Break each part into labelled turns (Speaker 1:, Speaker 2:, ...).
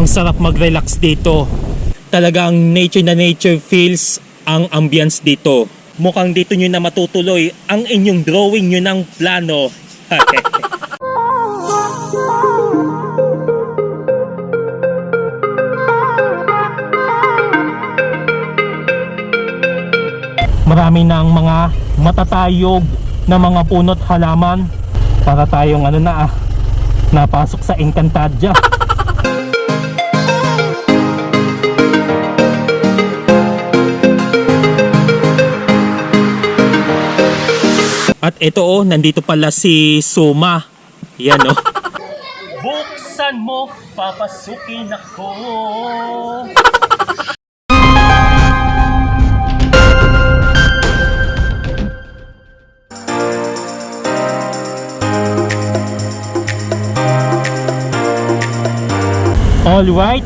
Speaker 1: Ang sarap mag-relax dito. Talagang nature na nature feels ang ambience dito. Mukhang dito nyo na matutuloy ang inyong drawing nyo ng plano. Marami ng mga matatayog na mga puno't halaman para tayong napasok sa Encantadia. At ito nandito pala si Suma. Yan Buksan mo, papasukin ako. Alright,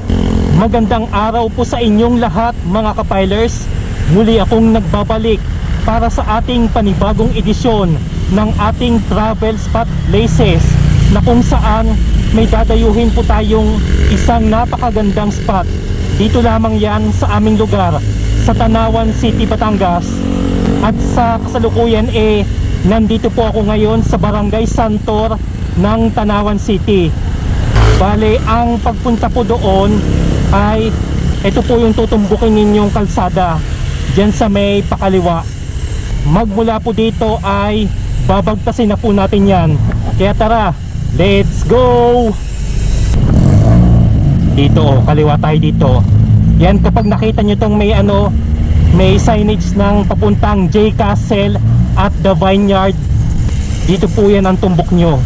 Speaker 1: magandang araw po sa inyong lahat mga kapilers. Muli akong nagbabalik para sa ating panibagong edisyon ng ating travel spot places, na kung saan may dadayuhin po tayong isang napakagandang spot. Dito lamang yan sa aming lugar, sa Tanawan City, Batangas. At sa kasalukuyan nandito po ako ngayon sa Barangay Santor ng Tanawan City. Bale, ang pagpunta po doon ay ito po yung tutumbukin ninyong kalsada dyan sa may pakaliwa. Magmula po dito ay babagtasin na po natin yan. Kaya tara, let's go! Dito kaliwa tayo dito. Yan, kapag nakita nyo tong may signage ng papuntang J Castle at the Vineyard, dito po yan ang tumbok nyo.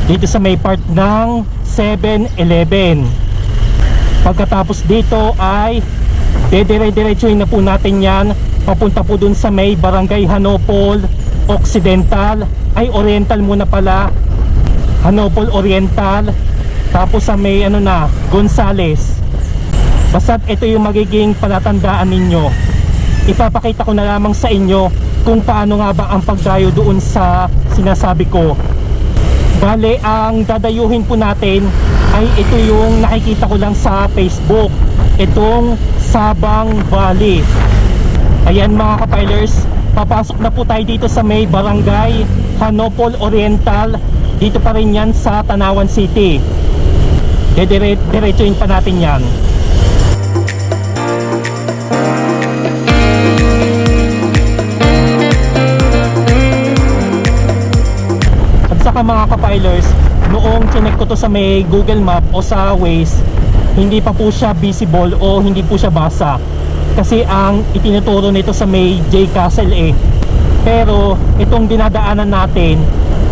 Speaker 1: Dito sa may part ng 7-Eleven. Pagkatapos dito ay dedire-diretsuhin na po natin yan papunta po dun sa may Barangay Hanopol Occidental, ay Oriental muna pala, Hanopol Oriental. Tapos sa may Gonzales. Basta't ito yung magiging palatandaan ninyo. Ipapakita ko na lamang sa inyo kung paano nga ba ang pagdayo doon sa sinasabi ko. Bale, ang dadayuhin po natin ay ito yung nakikita ko lang sa Facebook, itong Sabang Valley. Ayan mga kapilers, papasok na po tayo dito sa may Barangay Hanopol Oriental. Dito pa rin yan sa Tanawan City. Diretsuhin pa natin yan. Saka mga kapilers, noong chinek ko to sa may Google Map o sa Waze, hindi pa po siya visible o hindi po siya basa, kasi ang itinuturo nito sa may J Castle pero itong dinadaanan natin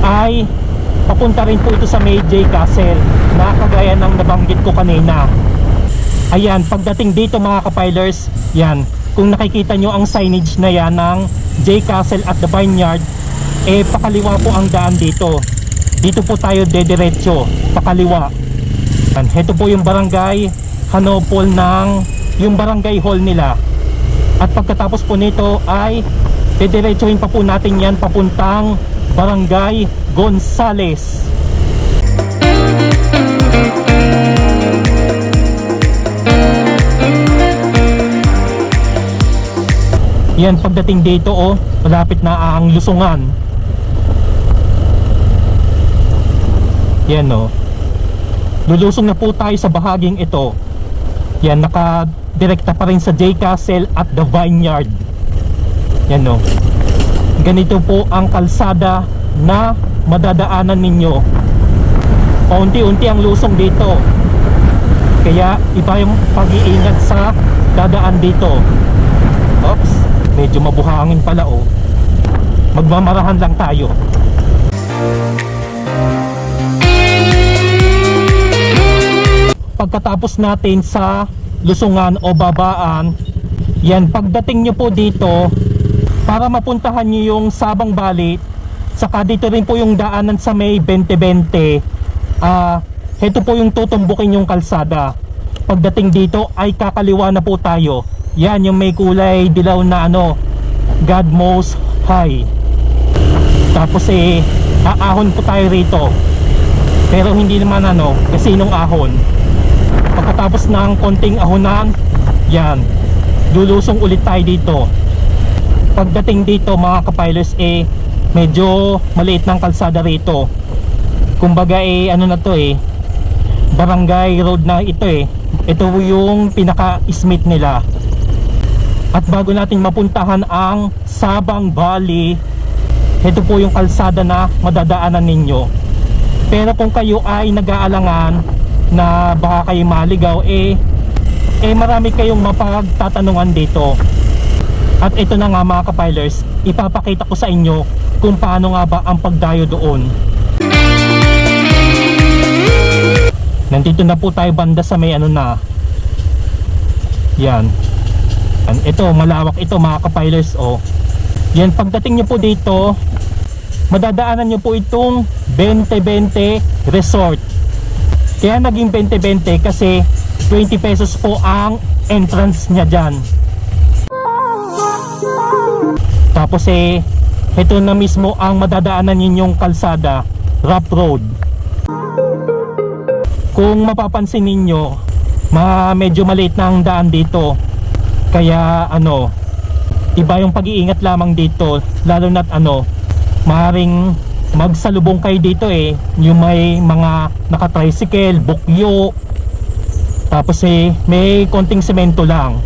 Speaker 1: ay papunta rin po ito sa may J Castle, na kagaya ng nabanggit ko kanina. Ayan, pagdating dito mga kapilers, yan, kung nakikita nyo ang signage na yan ng J Castle at the Vineyard, pakaliwa po ang daan dito. Dito po tayo dediretso, pakaliwa. Ito po yung Barangay Hanopol yung barangay hall nila. At pagkatapos po nito ay dediretsuhin pa po natin yan papuntang Barangay Gonzales. Yan, pagdating dito malapit na ang Lusungan. Yan lulusong na po tayo sa bahaging ito. Yan, nakadirekta pa rin sa J Castle at the Vineyard. Yan ganito po ang kalsada na madadaanan ninyo. Paunti-unti ang lusong dito, kaya iba yung pag-iingat sa dadaan dito. Oops, medyo mabuhangin pala magmamarahan lang tayo. Pagkatapos natin sa Lusungan o Babaan, yan, pagdating nyo po dito, para mapuntahan nyo yung Sabang Valley, saka dito rin po yung daanan sa may 2020, ito po yung tutumbukin yung kalsada. Pagdating dito ay kakaliwa na po tayo. Yan, yung may kulay dilaw na God Most High. Tapos aahon po tayo rito, pero hindi naman kasinong ahon. Pagkatapos pagkalagpas ng konting ahonan, yan, lulusong ulit tayo dito. Pagdating dito mga kapilots, medyo maliit ng kalsada rito. Kumbaga ano na to, barangay road na ito. Ito yung pinaka-Smith nila. At bago natin mapuntahan ang Sabang Valley, ito po yung kalsada na madadaanan ninyo. Pero kung kayo ay nag-aalangan na baka kayo maligaw, marami kayong mapagtatanungan dito. At ito na nga mga kapilers, ipapakita ko sa inyo kung paano nga ba ang pagdayo doon. Nandito na po tayo banda sa may yan. Ito, malawak ito mga kapilers. Yan, pagdating nyo po dito, madadaanan nyo po itong 2020 Resort. Kaya naging 2020 kasi 20 pesos po ang entrance nya dyan. Tapos ito na mismo ang madadaanan ninyong kalsada, rough road. Kung mapapansin ninyo, medyo maliit na ang daan dito. Kaya iba yung pag-iingat lamang dito, lalo na't maaaring magsalubong kayo dito yung may mga naka-tricycle, bukyo. Tapos may konting semento lang.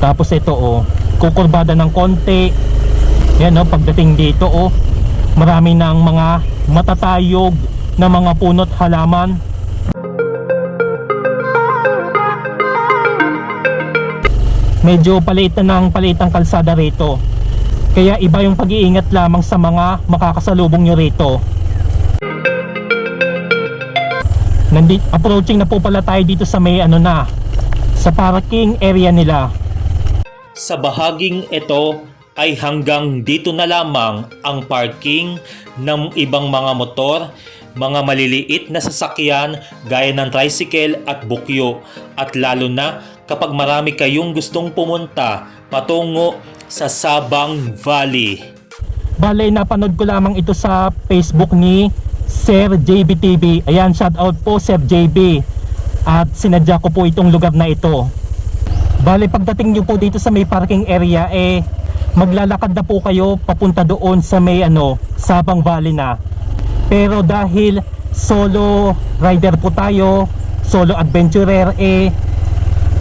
Speaker 1: Tapos ito kukurbada ng konti. Yan pagdating dito marami ng mga matatayog na mga puno't halaman. Medyo paliit ang kalsada rito. Kaya iba yung pag-iingat lamang sa mga makakasalubong nyo rito. Approaching na po pala tayo dito sa may sa parking area nila.
Speaker 2: Sa bahaging ito ay hanggang dito na lamang ang parking ng ibang mga motor, mga maliliit na sasakyan gaya ng tricycle at bukyo, at lalo na kapag marami kayong gustong pumunta patungo sa Sabang Valley.
Speaker 1: Bale, napanood ko lamang ito sa Facebook ni Sir JB TV. Ayan, shout out po Sir JB. At sinadya ko po itong lugar na ito. Bale, pagdating nyo po dito sa may parking area, maglalakad na po kayo papunta doon sa may Sabang Valley na. Pero dahil solo rider po tayo, solo adventurer,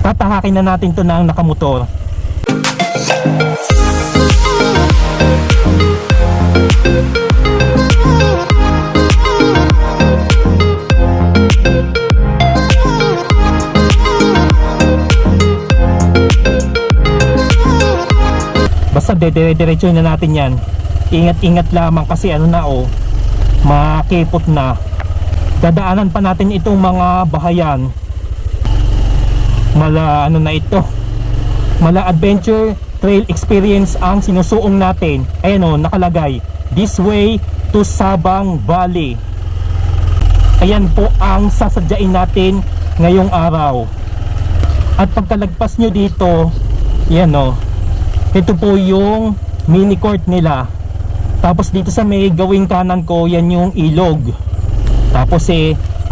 Speaker 1: tatahakin na natin to ng nakamotor. Basta dire-diretso na natin yan. Ingat-ingat lamang kasi makipot na. Dadaanan pa natin itong mga bahayan. Mala adventure trail experience ang sinusuong natin. Ayan nakalagay, this way to Sabang Valley. Ayan po ang sasadyain natin ngayong araw. At pagkalagpas nyo dito, yan ito po yung mini court nila. Tapos dito sa may gawing kanan ko, yan yung ilog. Tapos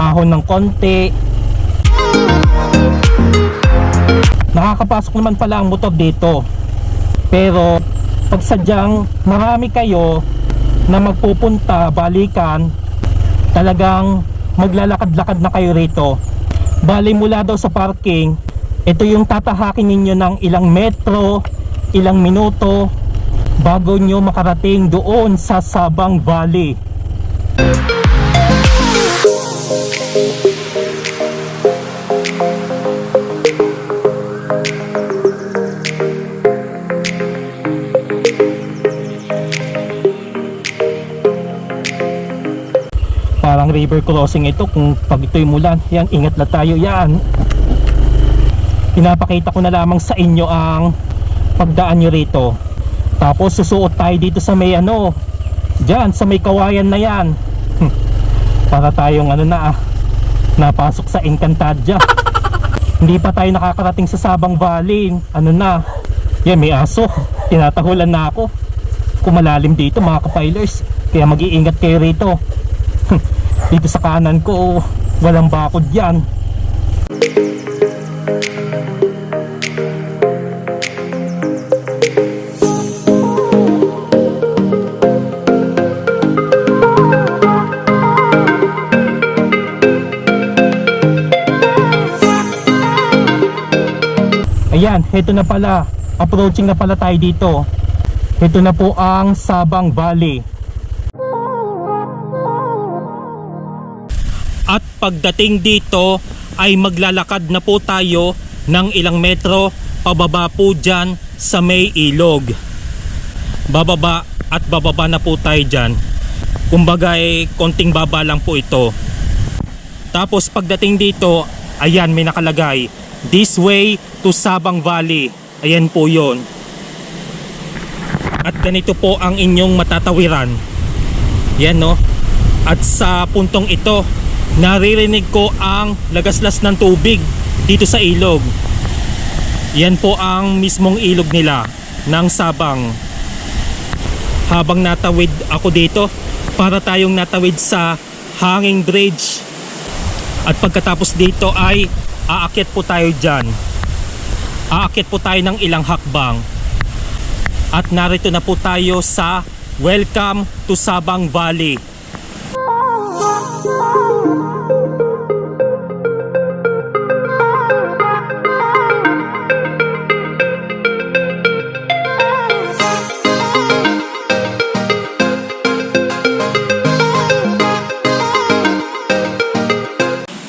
Speaker 1: ahon ng konti. Nakakapasok naman pala ang motor dito. Pero pag sadyang marami kayo na magpupunta, balikan, talagang maglalakad-lakad na kayo rito. Bali, mula daw sa parking, ito yung tatahakin ninyo ng ilang metro, ilang minuto bago nyo makarating doon sa Sabang Valley. Parang river crossing ito kung pag ito'y mulan. Yan, ingat na tayo yan. Pinapakita ko na lamang sa inyo ang pagdaan nyo rito. Tapos susuot tayo dito sa may dyan sa may kawayan na yan. Para tayong napasok sa Encantadia. Hindi pa tayo nakakarating sa Sabang Valley. Yan, may aso. Tinatahulan na ako. Kumalalim dito mga kapilers, kaya mag-iingat kayo rito. Dito sa kanan ko, walang bakod yan. Ayan, heto na pala. Approaching na pala tayo dito. Heto na po ang Sabang Valley. At pagdating dito ay maglalakad na po tayo ng ilang metro pababa po dyan sa may ilog. Bababa at bababa na po tayo dyan. Kumbaga konting baba lang po ito. Tapos pagdating dito, ayan may nakalagay, "This way to Sabang Valley." Ayan po yon. At ganito po ang inyong matatawiran. Yan no. At sa puntong ito, naririnig ko ang lagaslas ng tubig dito sa ilog. Yan po ang mismong ilog nila ng Sabang. Habang natawid ako dito, para tayong natawid sa hanging bridge. At pagkatapos dito ay aakyat po tayo dyan. Aakyat po tayo ng ilang hakbang. At narito na po tayo sa Welcome to Sabang Valley.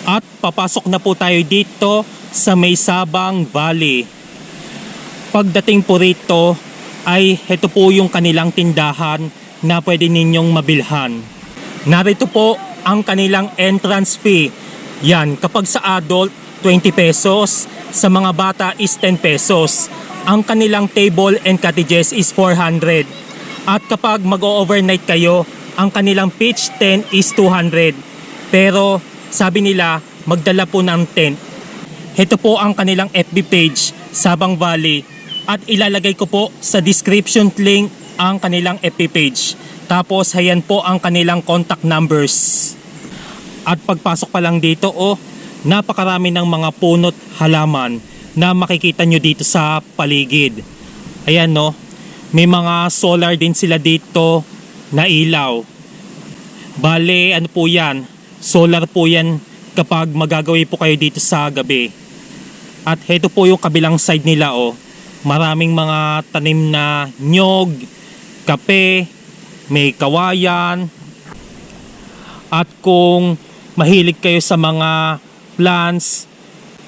Speaker 1: At papasok na po tayo dito sa may Sabang Valley. Pagdating po rito ay ito po yung kanilang tindahan na pwede ninyong mabilhan. Narito po ang kanilang entrance fee. Yan, kapag sa adult 20 pesos, sa mga bata is 10 pesos. Ang kanilang table and cottages is 400. At kapag mag-overnight kayo, ang kanilang pitch tent is 200. Pero sabi nila magdala po ng tent. Ito po ang kanilang FB page, Sabang Valley. At ilalagay ko po sa description link ang kanilang FB page. Tapos ayan po ang kanilang contact numbers. At pagpasok pa lang dito, napakarami ng mga punot halaman na makikita nyo dito sa paligid. Ayan no, may mga solar din sila dito na ilaw. Bale, ano po yan? Solar po yan kapag magagawi po kayo dito sa gabi. At heto po yung kabilang side nila maraming mga tanim na nyog, kape, may kawayan. At kung mahilig kayo sa mga plants,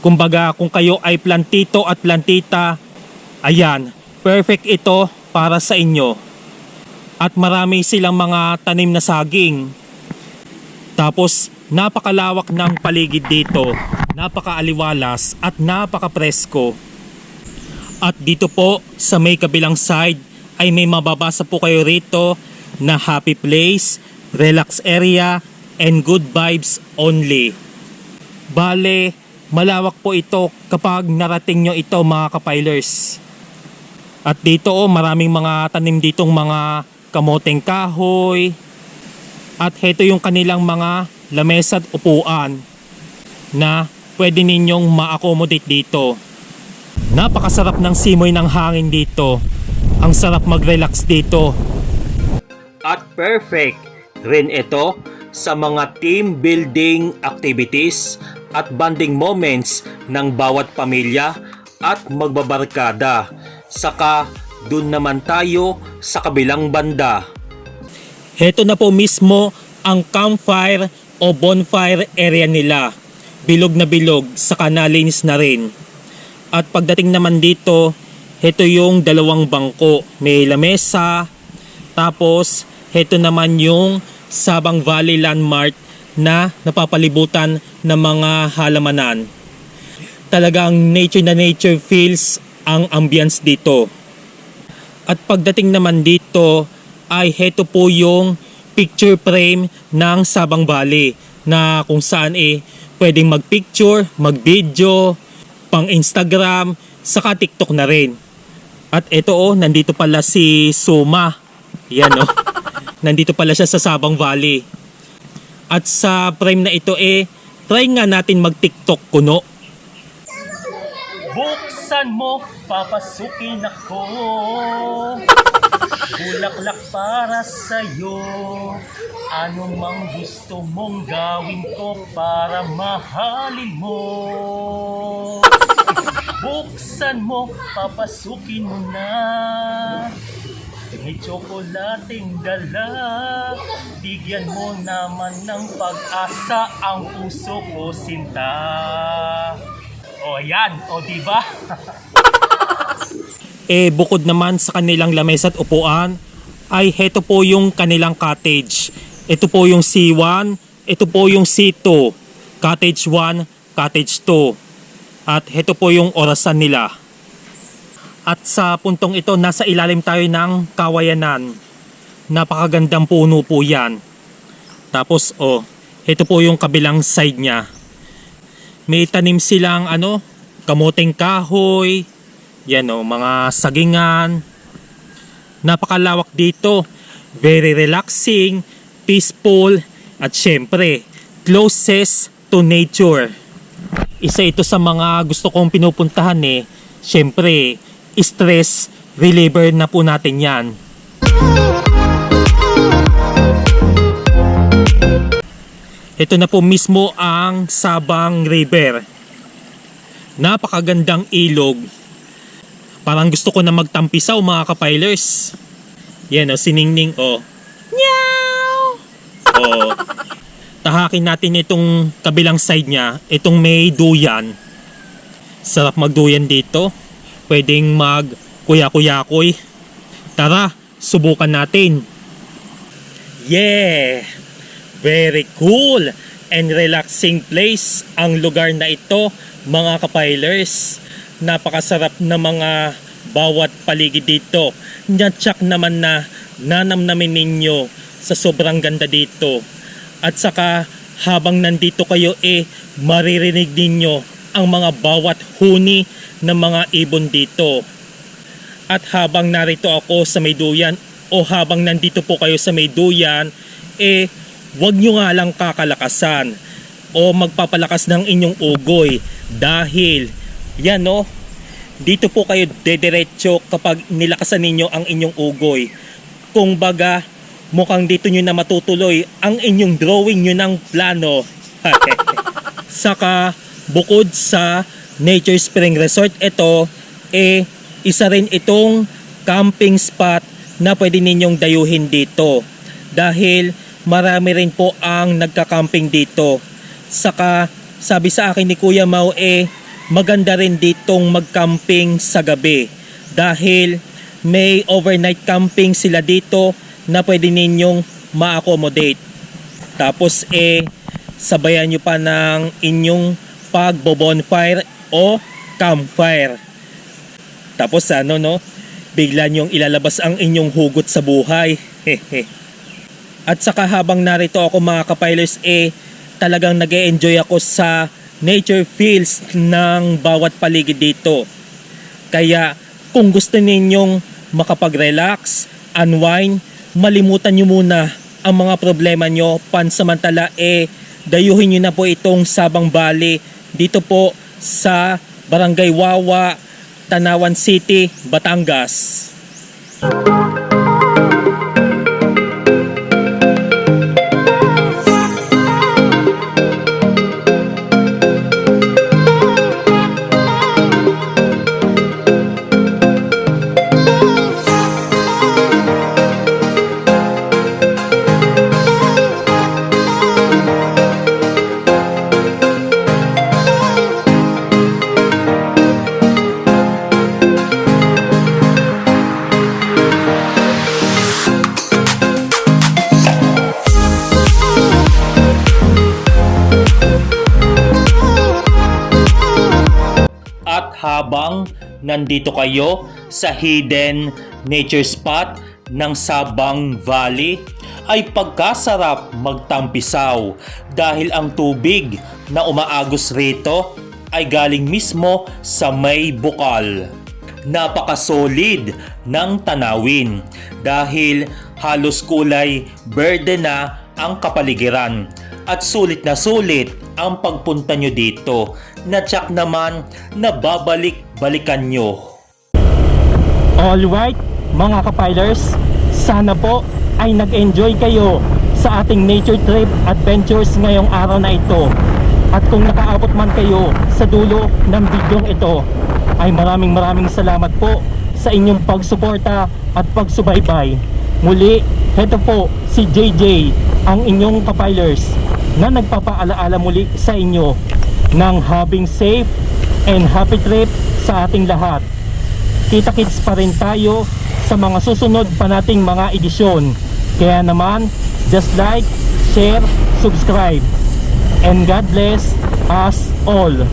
Speaker 1: kumbaga kung kayo ay plantito at plantita, ayan, perfect ito para sa inyo. At marami silang mga tanim na saging. Tapos napakalawak ng paligid dito, napakaaliwalas at napakapresko. At dito po sa may kabilang side ay may mababasa po kayo rito na happy place, relax area, and good vibes only. Bale, malawak po ito kapag narating nyo ito mga kapilers. At dito maraming mga tanim ditong mga kamoteng kahoy. At heto yung kanilang mga lamesa at upuan na pwede ninyong ma-accommodate dito. Napakasarap ng simoy ng hangin dito. Ang sarap mag-relax dito. At perfect rin ito sa mga team building activities at bonding moments ng bawat pamilya at magbabarkada. Saka dun naman tayo sa kabilang banda. Heto na po mismo ang campfire o bonfire area nila. Bilog na bilog, saka nalinis na rin. At pagdating naman dito, heto yung dalawang bangko. May lamesa, tapos heto naman yung Sabang Valley Landmark na napapalibutan ng mga halamanan. Talagang nature na nature feels ang ambience dito. At pagdating naman dito ay heto po yung picture frame ng Sabang Valley na kung saan pwedeng magpicture, magvideo, pang Instagram, saka TikTok na rin. At ito nandito pala si Suma. Yan nandito pala siya sa Sabang Valley. At sa frame na ito try nga natin mag TikTok kuno. Buksan mo, papasukin ako. Bulaklak para sa'yo. Ano mang gusto mong gawin ko para mahalin mo. Buksan mo, papasukin mo na. May tsokolating dala. Bigyan mo naman ng pag-asa ang puso ko, sinta. O yan, o diba?
Speaker 2: Bukod naman sa kanilang lamesa at upuan, ay heto po yung kanilang cottage. Ito po yung C1, ito po yung C2, cottage 1, cottage 2. At heto po yung orasan nila. At sa puntong ito, nasa ilalim tayo ng kawayanan. Napakagandang puno po yan. Tapos, ito po yung kabilang side niya. May tanim silang kamuting kahoy, yan mga sagingan. Napakalawak dito. Very relaxing, peaceful, at syempre, closest to nature. Isa ito sa mga gusto kong pinupuntahan syempre, stress reliever na po natin yan. Ito na po mismo ang Sabang River. Napakagandang ilog. Parang gusto ko na magtampisaw mga kapilers. Yan si Ningning Meow! Tahakin natin itong kabilang side niya. Itong may duyan. Sarap magduyan dito. Pwedeng mag-kuya-kuyakoy. Tara, subukan natin. Yeah! Very cool and relaxing place ang lugar na ito, mga kapilers. Napakasarap na mga bawat paligid dito. Natsak naman na nanamnamin ninyo sa sobrang ganda dito. At saka habang nandito kayo maririnig ninyo ang mga bawat huni ng mga ibon dito. At habang narito ako sa Mayduyan o habang nandito po kayo sa Mayduyan, huwag nyo nga lang kakalakasan o magpapalakas ng inyong ugoy dahil yan dito po kayo dediretso kapag nilakasan ninyo ang inyong ugoy. Kung baga mukhang dito nyo na matutuloy ang inyong drawing nyo ng plano. Saka bukod sa Nature Spring Resort, ito isa rin itong camping spot na pwede ninyong dayuhin dito dahil marami rin po ang nagka-camping dito. Saka sabi sa akin ni Kuya Mau maganda rin ditong mag-camping sa gabi dahil may overnight camping sila dito na pwede ninyong ma-accommodate. Tapos sabayan nyo pa ng inyong pagbo-bonfire o campfire. Tapos bigla nyong ilalabas ang inyong hugot sa buhay. At saka habang narito ako mga kapilers talagang nag-e-enjoy ako sa nature feels ng bawat paligid dito. Kaya kung gusto ninyong makapag-relax, unwind, malimutan nyo muna ang mga problema nyo. Pansamantala dayuhin nyo na po itong Sabang Valley dito po sa Barangay Wawa, Tanawan City, Batangas. Habang nandito kayo sa hidden nature spot ng Sabang Valley, ay pagkasarap magtampisaw dahil ang tubig na umaagos rito ay galing mismo sa may bukal. Napaka-solid ng tanawin dahil halos kulay berde na ang kapaligiran at sulit na sulit ang pagpunta nyo dito. Natsak naman na babalik balikan nyo.
Speaker 1: Alright, mga kapilers, sana po ay nag-enjoy kayo sa ating nature trip adventures ngayong araw na ito. At kung nakaabot man kayo sa dulo ng bidyong ito, ay maraming salamat po sa inyong pagsuporta at pagsubaybay. Muli, heto po si JJ, ang inyong kapilers, na nagpapaalaala muli sa inyo ng having safe and happy trip sa ating lahat. Kita-kits pa rin tayo sa mga susunod pa nating mga edisyon. Kaya naman, just like, share, subscribe. And God bless us all.